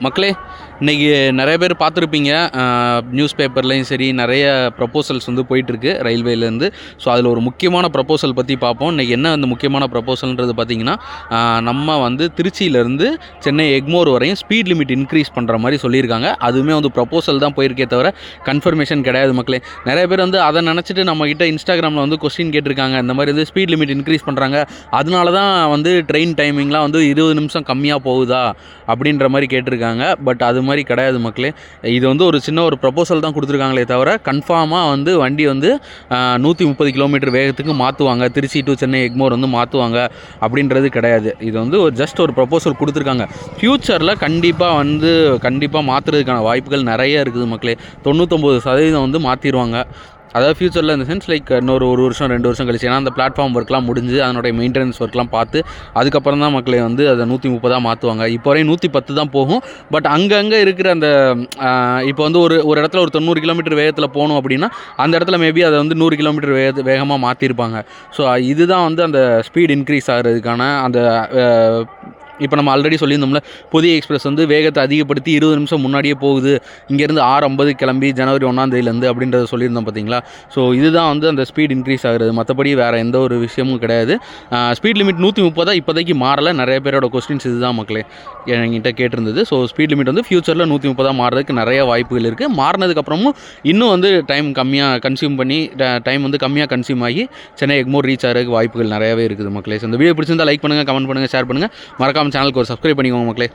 மக்களே, இன்றைக்கி நிறைய பேர் பார்த்துருப்பீங்க. நியூஸ் பேப்பர்லேயும் சரி நிறைய ப்ரப்போசல்ஸ் வந்து போயிட்டுருக்கு ரயில்வேலேருந்து. ஸோ அதில் ஒரு முக்கியமான ப்ரப்போசல் பற்றி பார்ப்போம். இன்றைக்கி என்ன அந்த முக்கியமான ப்ரப்போசல்ன்றது பார்த்திங்கன்னா, நம்ம வந்து திருச்சியிலேருந்து சென்னை எக்மோர் வரையும் ஸ்பீட் லிமிட் இன்க்ரீஸ் பண்ணுற மாதிரி சொல்லியிருக்காங்க. அதுவுமே வந்து ப்ரப்போசல் தான் போயிருக்கே தவிர கன்ஃபர்மேஷன் கிடையாது மக்களே. நிறைய பேர் வந்து அதை நினச்சிட்டு நம்மக்கிட்ட இன்ஸ்டாகிராமில் வந்து கொஸ்டின் கேட்டிருக்காங்க. இந்த மாதிரி வந்து ஸ்பீட் லிமிட் இன்க்ரீஸ் பண்ணுறாங்க, அதனால தான் வந்து ட்ரெயின் டைமிங்லாம் வந்து 20 நிமிஷம் கம்மியாக போகுதா அப்படின்ற மாதிரி கேட்டிருக்காங்க. பட் அது மாதிரி கிடையாது மக்களே. இது வந்து ஒரு சின்ன ஒரு ப்ரப்போசல் தான் கொடுத்துருக்காங்களே தவிர கன்ஃபார்மாக வந்து வண்டி வந்து 130 கிலோமீட்டர் வேகத்துக்கு மாற்றுவாங்க, திருச்சி டு சென்னை எக்மோர் வந்து மாற்றுவாங்க அப்படின்றது கிடையாது. இது வந்து ஒரு ஜஸ்ட் ஒரு ப்ரப்போசல் கொடுத்துருக்காங்க. ஃப்யூச்சரில் கண்டிப்பாக மாற்றுறதுக்கான வாய்ப்புகள் நிறைய இருக்குது மக்களே. 99% வந்து மாற்றிடுவாங்க. அதாவது ஃப்யூச்சரில் இந்த சென்ஸ் லைக் இன்னொரு 1 வருஷம் 2 வருஷம் கழிச்சு, ஏன்னா அந்த பிளாட்ஃபார்ம் ஒர்க்லாம் முடிஞ்சு அதனுடைய மெயின்டெனன்ஸ் ஒர்க்லாம் பார்த்து அதுக்கப்புறம் தான் மக்களே வந்து அதை 130 மாற்றுவாங்க. இப்போ வரையும் 110 தான் போகும். பட் அங்கங்கே இருக்கிற அந்த இப்போ வந்து ஒரு இடத்துல ஒரு 90 கிலோமீட்டர் வேகத்தில் போகணும் அப்படின்னா அந்த இடத்துல மேபி அதை வந்து 100 கிலோமீட்டர் வேகமாக மாற்றிருப்பாங்க. ஸோ இதுதான் வந்து அந்த ஸ்பீட் இன்க்ரீஸ் ஆகிறதுக்கான அந்த இப்போ நம்ம ஆல்ரெடி சொல்லியிருந்தோம்ல, புதிய எக்ஸ்பிரஸ் வந்து வேகத்தை அதிகப்படுத்தி 20 நிமிஷம் முன்னாடியே போகுது, இங்கேருந்து 6:50 கிளம்பி ஜனவரி 1 அப்படின்றத சொல்லியிருந்தோம் பார்த்தீங்களா. ஸோ இதுதான் வந்து அந்த ஸ்பீட் இன்க்ரீஸ் ஆகிறது. மற்றபடி வேறு எந்த ஒரு விஷயமும் கிடையாது. ஸ்பீட் லிமிட் 130 இப்போதைக்கு மாறலை. நிறைய பேரோட கொஸ்டின்ஸ் இதுதான் மக்களே என்கிட்ட கேட்டிருந்தது. ஸோ ஸ்பீட் லிமிட் வந்து ஃப்யூச்சரில் 130 மாறுறதுக்கு நிறைய வாய்ப்புகள் இருக்குது. மாறினதுக்கப்புறமும் இன்னும் வந்து டைம் கன்சியூம் ஆகி சென்னை எக்மோர் ரீச் ஆகிறதுக்கு வாய்ப்புகள் நிறையவே இருக்குது மக்களே. ஸோ இந்த வீடியோ பிடிச்சிருந்தால் லைக் பண்ணுங்கள், கமெண்ட் பண்ணுங்கள், ஷேர் பண்ணுங்கள். மறக்காமல் சேனலுக்கு ஒரு சப்ஸ்கிரைப் பண்ணிக்கோங்க மக்களே.